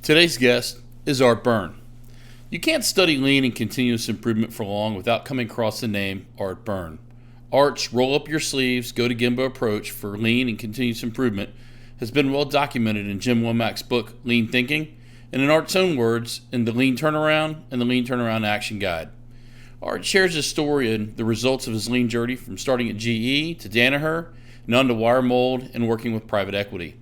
Today's guest is Art Byrne. You can't study lean and continuous improvement for long without coming across the name Art Byrne. Art's roll up your sleeves, go to Gemba approach for lean and continuous improvement has been well documented in Jim Womack's book, Lean Thinking, and in Art's own words, in the Lean Turnaround and the Lean Turnaround Action Guide. Art shares his story and the results of his lean journey from starting at GE to Danaher and on to Wiremold and working with private equity.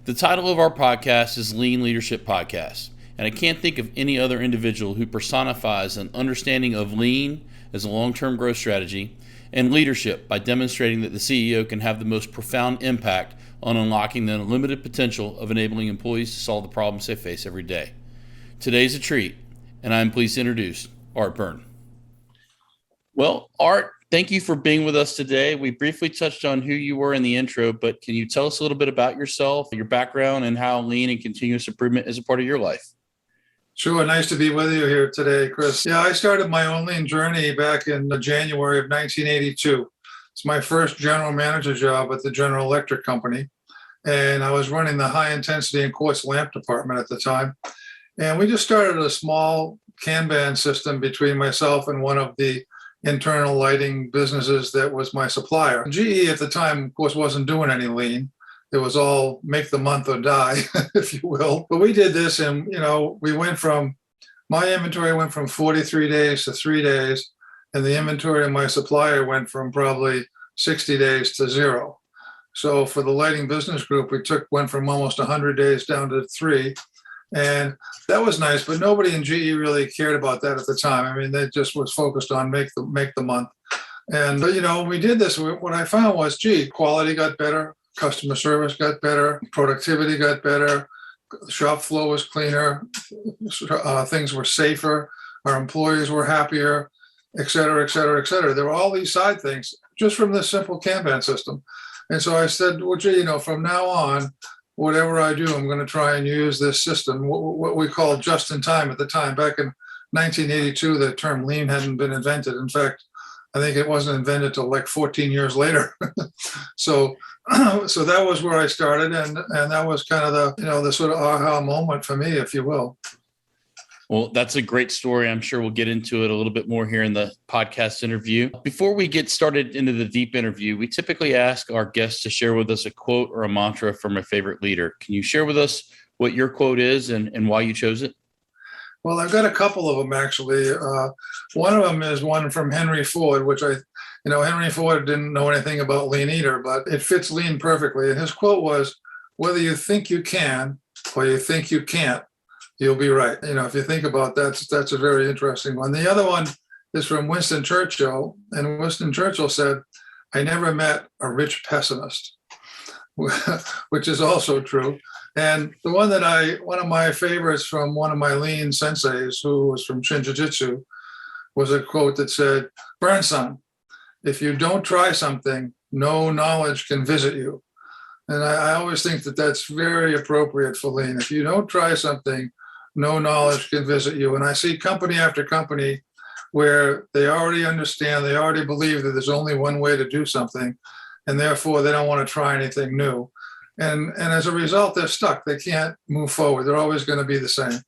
The title of our podcast is Lean Leadership Podcast, and I can't think of any other individual who personifies an understanding of lean as a long-term growth strategy and leadership by demonstrating that the CEO can have the most profound impact on unlocking the unlimited potential of enabling employees to solve the problems they face every day. Today's a treat, and I'm pleased to introduce Art Byrne. Well, Art, thank you for being with us today. We briefly touched on who you were in the intro, but can you tell us a little bit about yourself, your background, and how lean and continuous improvement is a part of your life? Sure. Nice to be with you here today, Chris. Yeah, I started my own lean journey back in January of 1982. It's my first general manager job at the General Electric Company. And I was running the high intensity and quartz lamp department at the time. And we just started a small Kanban system between myself and one of the internal lighting businesses that was my supplier. GE at the time, of course, wasn't doing any lean. It was all make the month or die, if you will. But we did this, and we went from my inventory went from 43 days to 3 days, and the inventory of my supplier went from probably 60 days to 0. So for the lighting business group, went from almost 100 days down to 3. And that was nice, but nobody in GE really cared about that at the time. I mean, they just was focused on make the month. And we did this. What I found was, quality got better, customer service got better, productivity got better, the shop floor was cleaner, things were safer, our employees were happier, et cetera, et cetera, et cetera. There were all these side things just from this simple Kanban system. And so I said, well, from now on, whatever I do, I'm going to try and use this system, what we call just in time at the time. Back in 1982, the term lean hadn't been invented. In fact, I think it wasn't invented till like 14 years later. So that was where I started, and that was kind of the sort of aha moment for me, if you will. Well, that's a great story. I'm sure we'll get into it a little bit more here in the podcast interview. Before we get started into the deep interview, we typically ask our guests to share with us a quote or a mantra from a favorite leader. Can you share with us what your quote is and why you chose it? Well, I've got a couple of them, actually. One of them is one from Henry Ford, which Henry Ford didn't know anything about lean either, but it fits lean perfectly. And his quote was, whether you think you can or you think you can't, you'll be right. If you think about that, that's a very interesting one. The other one is from Winston Churchill. And Winston Churchill said, I never met a rich pessimist, which is also true. And the one of my favorites from one of my lean senseis, who was from Shin Jiu-Jitsu, was a quote that said, Byrne-san, if you don't try something, no knowledge can visit you. And I always think that that's very appropriate for lean. If you don't try something, no knowledge can visit you. And I see company after company where they already understand, they already believe that there's only one way to do something, and therefore they don't want to try anything new. And as a result, they're stuck. They can't move forward. They're always going to be the same.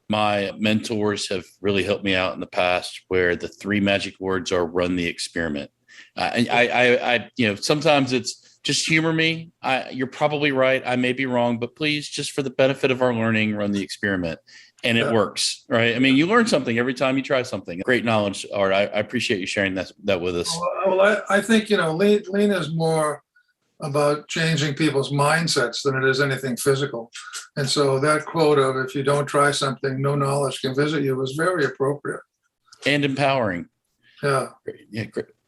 My mentors have really helped me out in the past where the 3 magic words are run the experiment. I sometimes it's just humor me. You're probably right. I may be wrong, but please, just for the benefit of our learning, run the experiment. And it works, right? I mean, you learn something every time you try something. Great knowledge, Art. I appreciate you sharing that with us. Well, I think, lean is more about changing people's mindsets than it is anything physical. And so that quote of, if you don't try something, no knowledge can visit you, was very appropriate. And empowering. Yeah.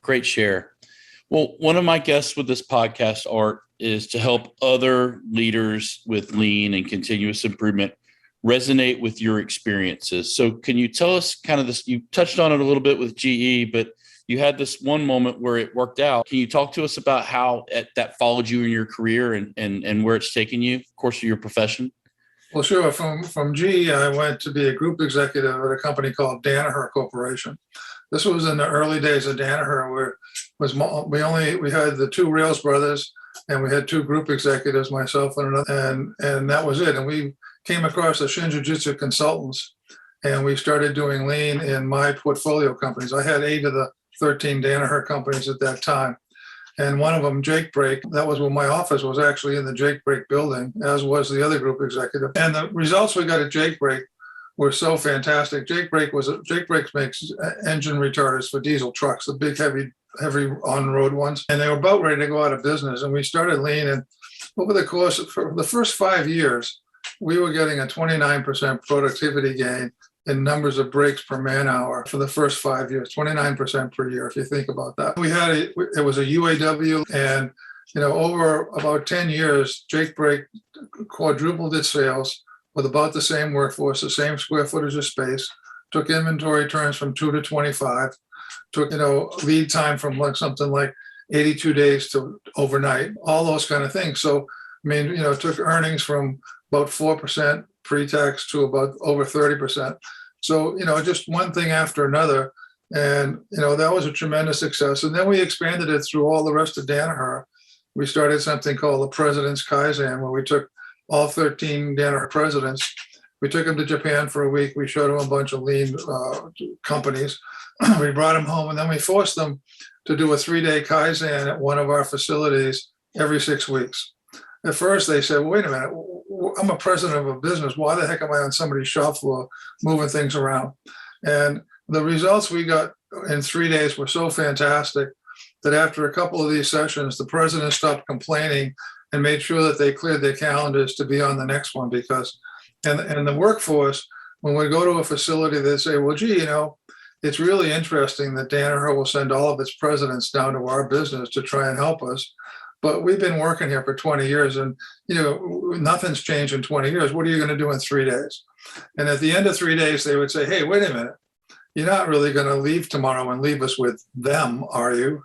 Great share. Well, one of my guests with this podcast, Art, is to help other leaders with lean and continuous improvement resonate with your experiences. So can you tell us kind of this, you touched on it a little bit with GE, but you had this one moment where it worked out. Can you talk to us about how that followed you in your career and where it's taken you, of course, of your profession? Well, sure. From GE, I went to be a group executive at a company called Danaher Corporation. This was in the early days of Danaher, where we had the 2 Rails brothers, and we had 2 group executives, myself and another, and that was it. And we came across the Shinjujutsu consultants, and we started doing lean in my portfolio companies. I had 8 of the 13 Danaher companies at that time. And one of them, Jake Break, that was when my office was actually in the Jake Break building, as was the other group executive. And the results we got at Jake Break were so fantastic. Jake Break makes engine retarders for diesel trucks, the big, heavy on-road ones. And they were about ready to go out of business. And we started lean. And over the course of the first 5 years, we were getting a 29% productivity gain in numbers of breaks per man hour for the first 5 years, 29% per year, if you think about that. It was a UAW, and over about 10 years, Jake Break quadrupled its sales with about the same workforce, the same square footage of space, took inventory turns from 2 to 25, took lead time from something like 82 days to overnight, all those kind of things. So it took earnings from about 4% pre-tax to about over 30%. So, just one thing after another. And, that was a tremendous success. And then we expanded it through all the rest of Danaher. We started something called the President's Kaizen, where we took all 13 Danaher presidents. We took them to Japan for a week. We showed them a bunch of lean companies. We brought them home, and then we forced them to do a 3-day Kaizen at one of our facilities every 6 weeks. At first, they said, well, wait a minute, I'm a president of a business. Why the heck am I on somebody's shop floor moving things around? And the results we got in 3 days were so fantastic that after a couple of these sessions, the president stopped complaining and made sure that they cleared their calendars to be on the next one. Because, and the workforce, when we go to a facility, they say, well, gee, it's really interesting that Danaher will send all of its presidents down to our business to try and help us. But we've been working here for 20 years and, nothing's changed in 20 years. What are you going to do in 3 days? And at the end of 3 days, they would say, hey, wait a minute. You're not really going to leave tomorrow and leave us with them, are you?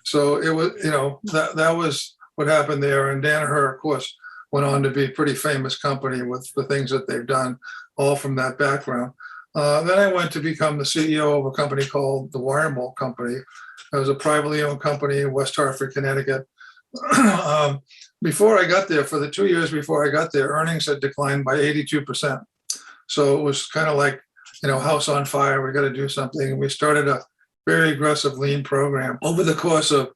So it was, that was what happened there. And Danaher, of course, went on to be a pretty famous company with the things that they've done, all from that background. Then I went to become the CEO of a company called the Wiremold Company. It was a privately owned company in West Hartford, Connecticut. Before I got there, for the 2 years before I got there, earnings had declined by 82%. So it was kind of like, house on fire, we got to do something. And we started a very aggressive lean program. Over the course of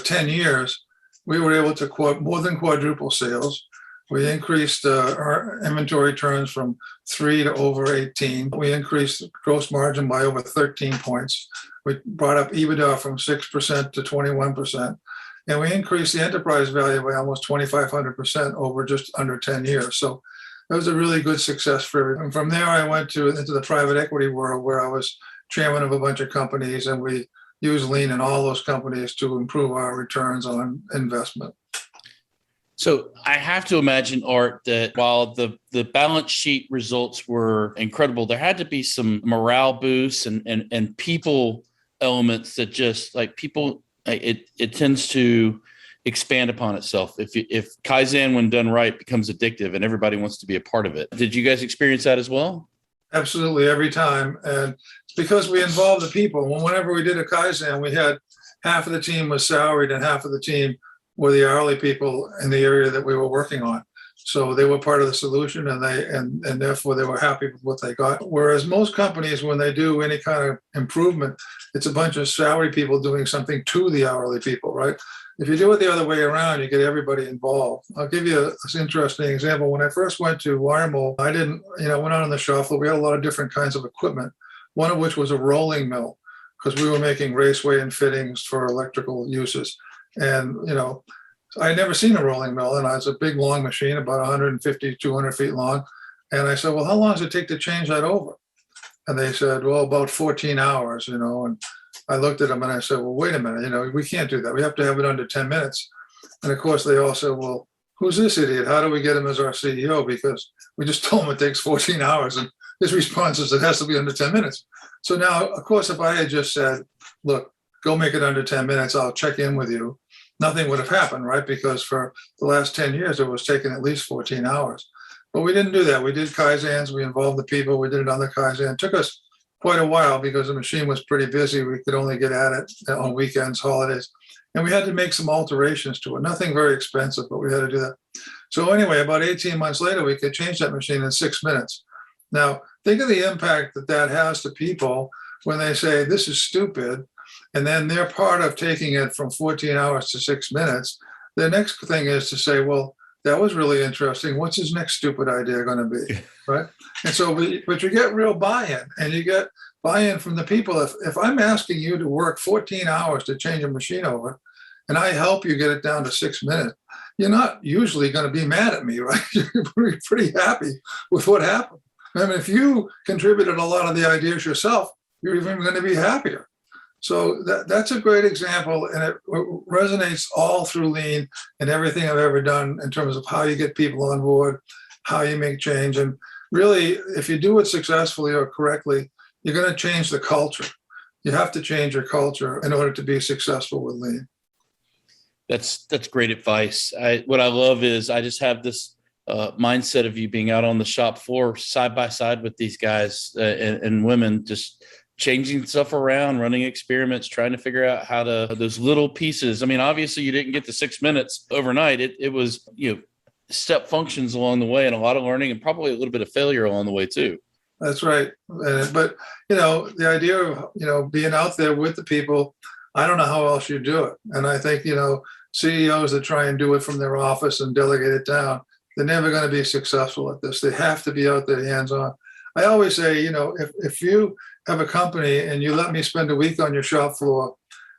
10 years, we were able to more than quadruple sales. We increased our inventory turns from 3 to over 18. We increased gross margin by over 13 points. We brought up EBITDA from 6% to 21%. And we increased the enterprise value by almost 2,500% over just under 10 years. So that was a really good success for everyone. And from there, I went into the private equity world, where I was chairman of a bunch of companies, and we used lean in all those companies to improve our returns on investment. So I have to imagine, Art, that while the balance sheet results were incredible, there had to be some morale boosts and people elements that just like people, it tends to expand upon itself. If Kaizen, when done right, becomes addictive and everybody wants to be a part of it. Did you guys experience that as well? Absolutely, every time. And it's because we involved the people. Whenever we did a Kaizen, we had half of the team was salaried and half of the team were the hourly people in the area that we were working on. So they were part of the solution, and therefore they were happy with what they got. Whereas most companies, when they do any kind of improvement, it's a bunch of salary people doing something to the hourly people, right? If you do it the other way around, you get everybody involved. I'll give you an interesting example. When I first went to Wiremold, I went out on the shop floor. We had a lot of different kinds of equipment, one of which was a rolling mill, because we were making raceway and fittings for electrical uses. And, I had never seen a rolling mill, and it's a big, long machine, about 150, 200 feet long. And I said, well, how long does it take to change that over? And they said, well, about 14 hours, and I looked at them and I said, well, wait a minute, we can't do that. We have to have it under 10 minutes. And of course, they all said, well, who's this idiot? How do we get him as our CEO? Because we just told him it takes 14 hours. And his response is, it has to be under 10 minutes. So now, of course, if I had just said, look, go make it under 10 minutes, I'll check in with you, nothing would have happened, right? Because for the last 10 years, it was taking at least 14 hours. But we didn't do that. We did Kaizens. We involved the people. We did it on the Kaizen. It took us quite a while because the machine was pretty busy. We could only get at it on weekends, holidays. And we had to make some alterations to it. Nothing very expensive, but we had to do that. So anyway, about 18 months later, we could change that machine in 6 minutes. Now, think of the impact that that has to people when they say, this is stupid, and then they're part of taking it from 14 hours to 6 minutes. The next thing is to say, well, that was really interesting. What's his next stupid idea going to be, right? And so, but you get real buy-in, and you get buy-in from the people. If I'm asking you to work 14 hours to change a machine over, and I help you get it down to 6 minutes, you're not usually going to be mad at me, right? You're pretty happy with what happened. I mean, if you contributed a lot of the ideas yourself, you're even going to be happier. So that's a great example, and it resonates all through Lean and everything I've ever done in terms of how you get people on board, how you make change. And really, if you do it successfully or correctly, you're going to change the culture. You have to change your culture in order to be successful with Lean. That's great advice. What I love is I just have this mindset of you being out on the shop floor side by side with these guys and women, just changing stuff around, running experiments, trying to figure out how to those little pieces. I mean, obviously you didn't get to 6 minutes overnight. It was, step functions along the way, and a lot of learning and probably a little bit of failure along the way too. That's right. But, the idea of, being out there with the people, I don't know how else you do it. And I think, CEOs that try and do it from their office and delegate it down, they're never going to be successful at this. They have to be out there hands-on. I always say, if you have a company and you let me spend a week on your shop floor,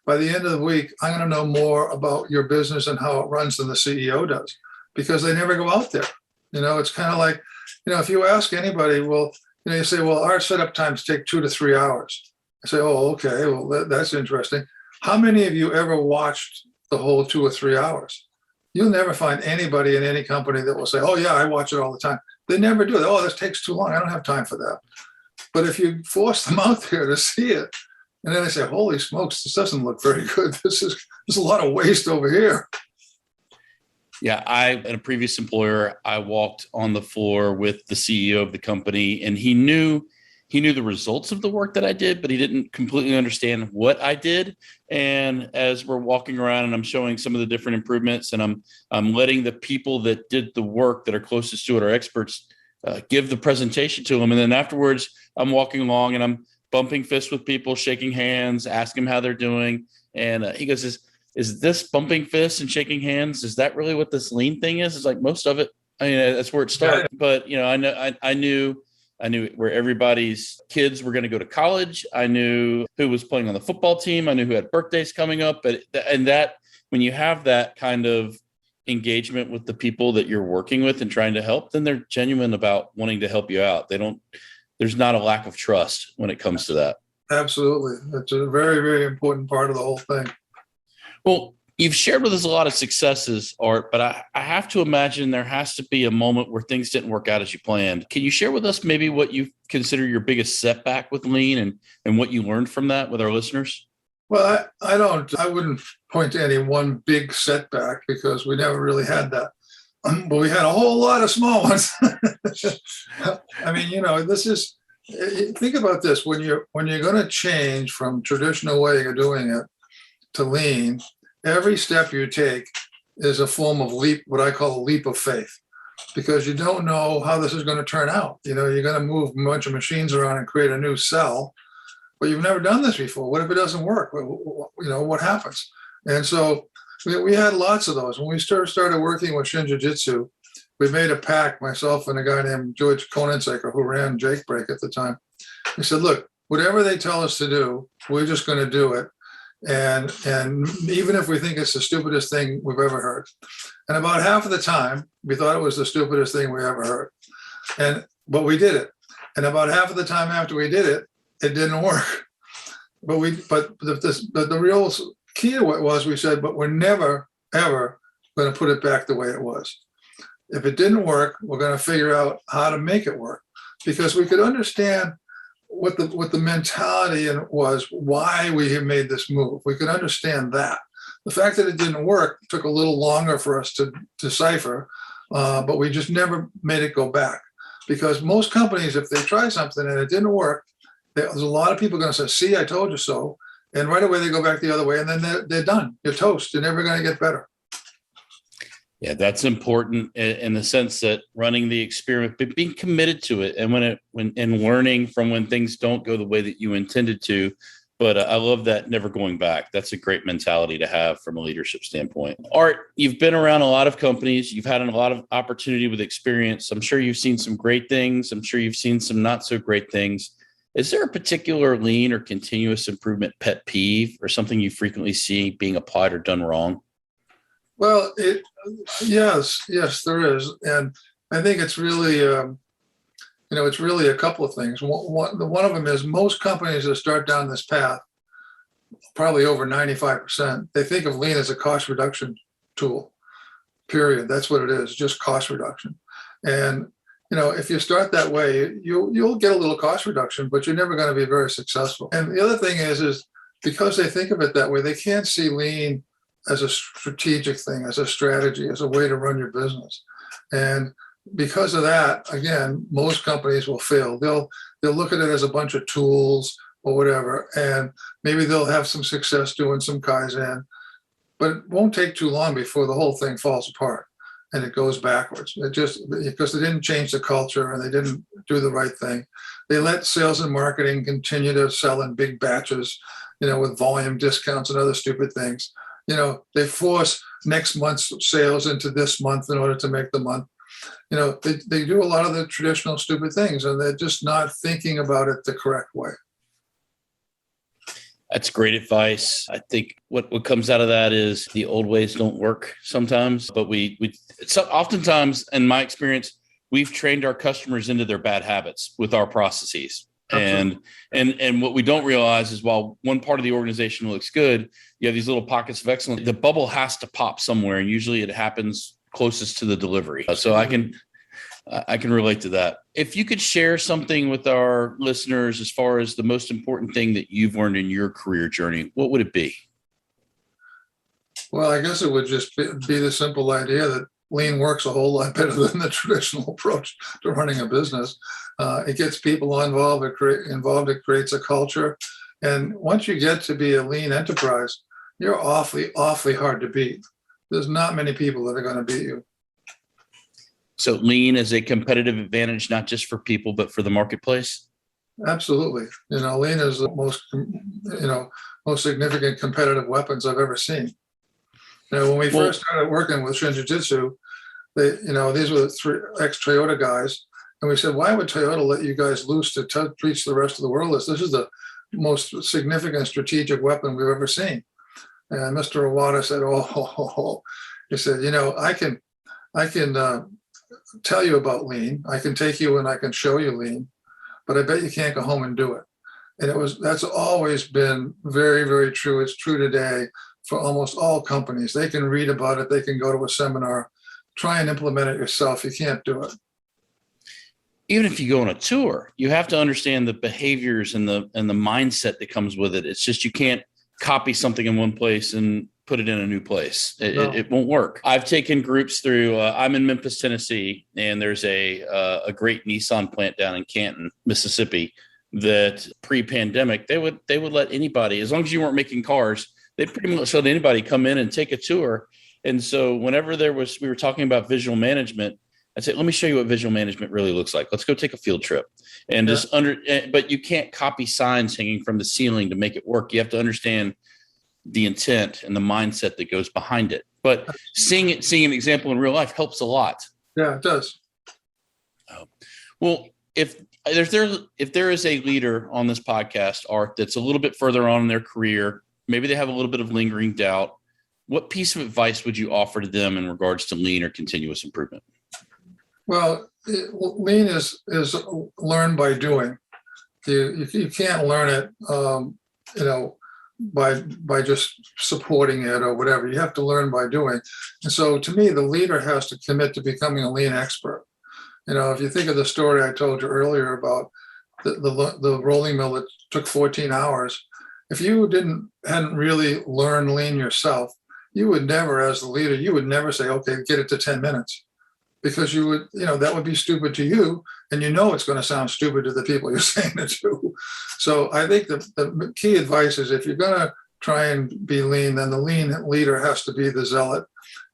by the end of the week, I'm going to know more about your business and how it runs than the CEO does, because they never go out there. It's kind of like, if you ask anybody, well, you say, well, our setup times take 2 to 3 hours. I say, oh, okay, well, that's interesting. How many of you ever watched the whole 2 or 3 hours? You'll never find anybody in any company that will say, oh, yeah, I watch it all the time. They never do. Oh, this takes too long. I don't have time for that. But if you force them out there to see it, and then they say, holy smokes, this doesn't look very good. There's a lot of waste over here. Yeah, at a previous employer, I walked on the floor with the CEO of the company, and he knew the results of the work that I did, but he didn't completely understand what I did. And as we're walking around and I'm showing some of the different improvements, and I'm letting the people that did the work that are closest to it, our experts, give the presentation to them. And then afterwards, I'm walking along and I'm bumping fists with people, shaking hands, asking them how they're doing. And he goes, is this bumping fists and shaking hands, is that really what this Lean thing is? It's like most of it. I mean, that's where it started. But, I knew where everybody's kids were going to go to college. I knew who was playing on the football team. I knew who had birthdays coming up. And that when you have that kind of engagement with the people that you're working with and trying to help, then they're genuine about wanting to help you out. There's not a lack of trust when it comes to that. Absolutely. That's a very, very important part of the whole thing. Well, you've shared with us a lot of successes, Art, but I have to imagine there has to be a moment where things didn't work out as you planned. Can you share with us maybe what you consider your biggest setback with Lean and what you learned from that with our listeners? Well, I wouldn't point to any one big setback, because we never really had that. But we had a whole lot of small ones. I mean, think about this. When you're going to change from traditional way of doing it to Lean, every step you take is a form of what I call a leap of faith, because you don't know how this is going to turn out. You're going to move a bunch of machines around and create a new cell, but you've never done this before. What if it doesn't work? What happens? And so we had lots of those. When we started working with Shin Jiu-Jitsu, we made a pact, myself and a guy named George Konensaker, who ran Jake Break at the time. We said, look, whatever they tell us to do, we're just going to do it. And even if we think it's the stupidest thing we've ever heard. And about half of the time, we thought it was the stupidest thing we ever heard. But we did it. And about half of the time after we did it, it didn't work. But the real key to it was, we said, but we're never, ever going to put it back the way it was. If it didn't work, we're going to figure out how to make it work, because we could understand what the mentality was, why we had made this move. We could understand that. The fact that it didn't work took a little longer for us to decipher, but we just never made it go back. Because most companies, if they try something and it didn't work, there's a lot of people going to say, see, I told you so. And right away they go back the other way, and then they're done. You're toast. You're never going to get better. Yeah, that's important in the sense that running the experiment, but being committed to it, and when learning from when things don't go the way that you intended to. But I love that never going back. That's a great mentality to have from a leadership standpoint. Art, you've been around a lot of companies. You've had a lot of opportunity with experience. I'm sure you've seen some great things. I'm sure you've seen some not so great things. Is there a particular lean or continuous improvement pet peeve or something you frequently see being applied or done wrong? Well, yes, there is. And I think it's really, it's really a couple of things. One of them is most companies that start down this path, probably over 95%, they think of lean as a cost reduction tool, period. That's what it is, just cost reduction. And, if you start that way, you'll get a little cost reduction, but you're never going to be very successful. And the other thing is because they think of it that way, they can't see lean as a strategic thing, as a strategy, as a way to run your business. And because of that, again, most companies will fail. They'll look at it as a bunch of tools or whatever, and maybe they'll have some success doing some Kaizen, but it won't take too long before the whole thing falls apart and it goes backwards. It just because they didn't change the culture and they didn't do the right thing. They let sales and marketing continue to sell in big batches, with volume discounts and other stupid things. They force next month's sales into this month in order to make the month. They do a lot of the traditional stupid things, and they're just not thinking about it the correct way. That's great advice. I think what comes out of that is the old ways don't work sometimes, but oftentimes, in my experience, we've trained our customers into their bad habits with our processes. And what we don't realize is while one part of the organization looks good, you have these little pockets of excellence. The bubble has to pop somewhere, and usually it happens closest to the delivery. So I can relate to that. If you could share something with our listeners as far as the most important thing that you've learned in your career journey, what would it be? Well, I guess it would just be the simple idea that lean works a whole lot better than the traditional approach to running a business. It gets people involved. It creates a culture. And once you get to be a lean enterprise, you're awfully, awfully hard to beat. There's not many people that are going to beat you. So lean is a competitive advantage, not just for people, but for the marketplace? Absolutely. Lean is the most significant competitive weapons I've ever seen. When we first started working with Shin Jiu-Jitsu, these were the 3 ex-Toyota guys. And we said, why would Toyota let you guys loose to teach the rest of the world this? This is the most significant strategic weapon we've ever seen. And Mr. Iwata said, he said, I can tell you about lean. I can take you and I can show you lean, but I bet you can't go home and do it. And that's always been very, very true. It's true today for almost all companies. They can read about it. They can go to a seminar, try and implement it yourself. You can't do it. Even if you go on a tour, you have to understand the behaviors and the mindset that comes with it. It's just you can't copy something in one place and put it in a new place. It won't work. I've taken groups through. I'm in Memphis, Tennessee, and there's a great Nissan plant down in Canton, Mississippi. That pre-pandemic, they would let anybody, as long as you weren't making cars, they'd pretty much let anybody come in and take a tour. And so whenever we were talking about visual management, I said, let me show you what visual management really looks like. Let's go take a field trip. And but you can't copy signs hanging from the ceiling to make it work. You have to understand the intent and the mindset that goes behind it. But seeing an example in real life helps a lot. Yeah, it does. Well, if there is a leader on this podcast, Art, that's a little bit further on in their career, maybe they have a little bit of lingering doubt, what piece of advice would you offer to them in regards to lean or continuous improvement? Well, lean is learned by doing. You can't learn it, by just supporting it or whatever. You have to learn by doing. And so, to me, the leader has to commit to becoming a lean expert. If you think of the story I told you earlier about the rolling mill that took 14 hours, if you hadn't really learned lean yourself, you would never, as the leader, you would never say, okay, get it to 10 minutes. Because you would, that would be stupid to you. And it's going to sound stupid to the people you're saying it to. So I think the key advice is if you're going to try and be lean, then the lean leader has to be the zealot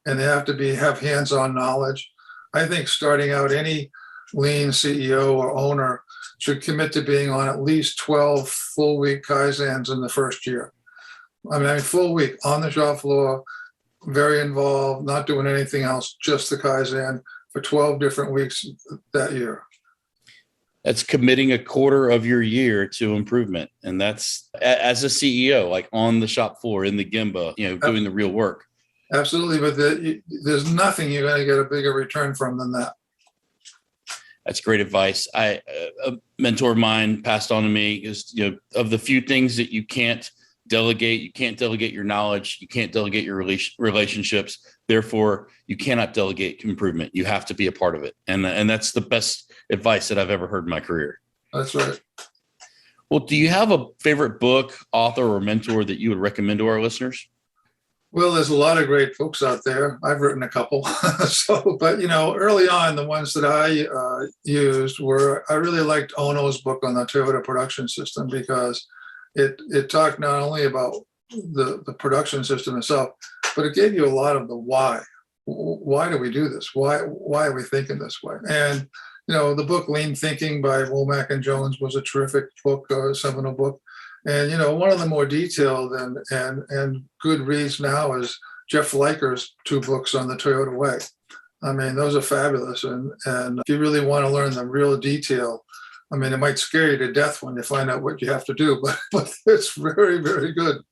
and they have to have hands-on knowledge. I think starting out, any lean CEO or owner should commit to being on at least 12 full week Kaizens in the first year. I mean, full week on the shop floor, very involved, not doing anything else, just the Kaizen for 12 different weeks that year. That's committing a quarter of your year to improvement. And that's as a CEO, like on the shop floor in the Gemba, doing the real work. Absolutely. But there's nothing you're going to get a bigger return from than that. That's great advice. A mentor of mine passed on to me is, of the few things that you can't delegate your knowledge, you can't delegate your relationships. Therefore, you cannot delegate improvement. You have to be a part of it. And that's the best advice that I've ever heard in my career. That's right. Well, do you have a favorite book, author, or mentor that you would recommend to our listeners? Well, there's a lot of great books out there. I've written a couple. But early on, the ones that I used were, I really liked Ono's book on the Toyota production system, because it talked not only about the production system itself, but it gave you a lot of the why. Why do we do this? Why are we thinking this way? And the book Lean Thinking by Womack and Jones was a terrific book, a seminal book. And one of the more detailed and good reads now is Jeff Fleiker's 2 books on the Toyota Way. I mean, those are fabulous. And if you really want to learn the real detail, I mean, it might scare you to death when you find out what you have to do, but it's very, very good.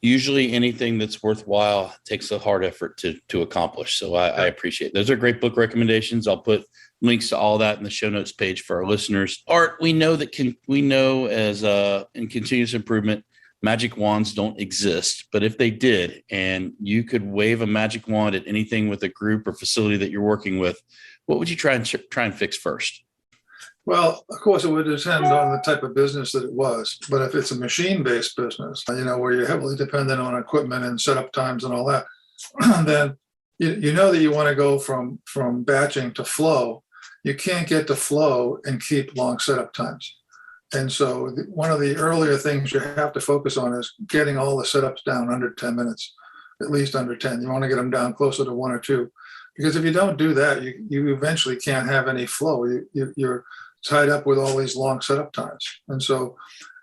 Usually anything that's worthwhile takes a hard effort to accomplish. So I appreciate it. Those are great book recommendations. I'll put links to all that in the show notes page for our listeners. Art, we know as in continuous improvement, magic wands don't exist, but if they did, and you could wave a magic wand at anything with a group or facility that you're working with, what would you try and fix first? Well, of course, it would depend on the type of business that it was. But if it's a machine-based business, where you're heavily dependent on equipment and setup times and all that, then you know that you want to go from batching to flow. You can't get to flow and keep long setup times. And so one of the earlier things you have to focus on is getting all the setups down under 10 minutes, at least under 10. You want to get them down closer to 1 or 2. Because if you don't do that, you eventually can't have any flow. You're tied up with all these long setup times. And so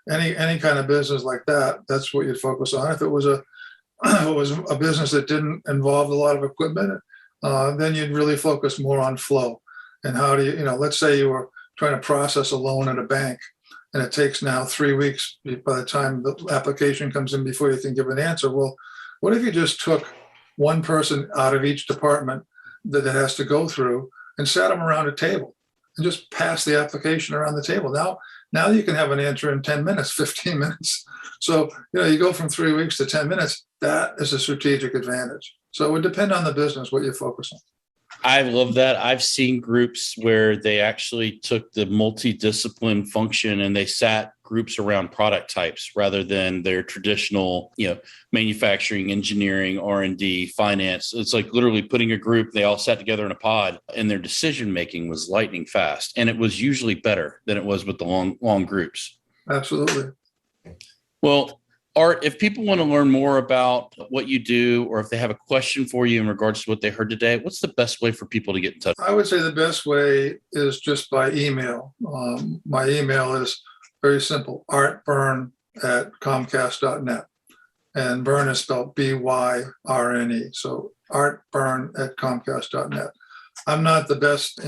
any kind of business like that, that's what you'd focus on. If it was a business that didn't involve a lot of equipment, then you'd really focus more on flow. And how do you let's say you were trying to process a loan at a bank, and it takes now 3 weeks by the time the application comes in before you can give an answer. Well, what if you just took one person out of each department that it has to go through and sat them around a table and just pass the application around the table? Now you can have an answer in 10 minutes, 15 minutes. So, you go from 3 weeks to 10 minutes. That is a strategic advantage. So it would depend on the business, what you focus on. I love that. I've seen groups where they actually took the multidiscipline function and they sat groups around product types rather than their traditional, manufacturing, engineering, R&D, finance. It's like literally putting a group, they all sat together in a pod, and their decision-making was lightning fast. And it was usually better than it was with the long groups. Absolutely. Well, Art, if people want to learn more about what you do, or if they have a question for you in regards to what they heard today, what's the best way for people to get in touch? I would say the best way is just by email. My email is very simple, artbyrne@comcast.net. And Byrne is spelled Byrne. So artbyrne@comcast.net. I'm not the best,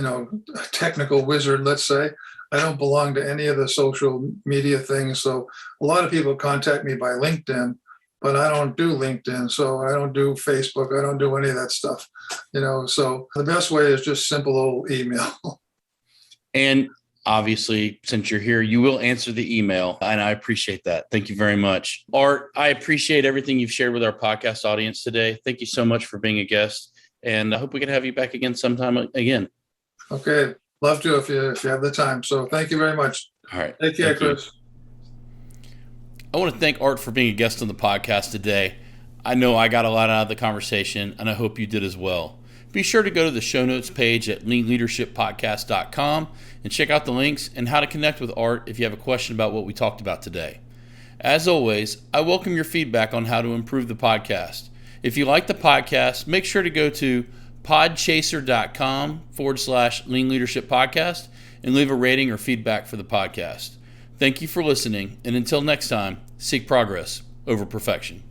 technical wizard, let's say. I don't belong to any of the social media things. So a lot of people contact me by LinkedIn, but I don't do LinkedIn. So I don't do Facebook. I don't do any of that stuff. So the best way is just simple old email. And obviously, since you're here, you will answer the email. And I appreciate that. Thank you very much. Art, I appreciate everything you've shared with our podcast audience today. Thank you so much for being a guest. And I hope we can have you back again sometime again. Okay. Love to if you have the time. So thank you very much. All right. Take care, Chris. I want to thank Art for being a guest on the podcast today. I know I got a lot out of the conversation, and I hope you did as well. Be sure to go to the show notes page at leanleadershippodcast.com and check out the links and how to connect with Art if you have a question about what we talked about today. As always, I welcome your feedback on how to improve the podcast. If you like the podcast, make sure to go to podchaser.com/Lean Leadership Podcast and leave a rating or feedback for the podcast. Thank you for listening, and until next time, seek progress over perfection.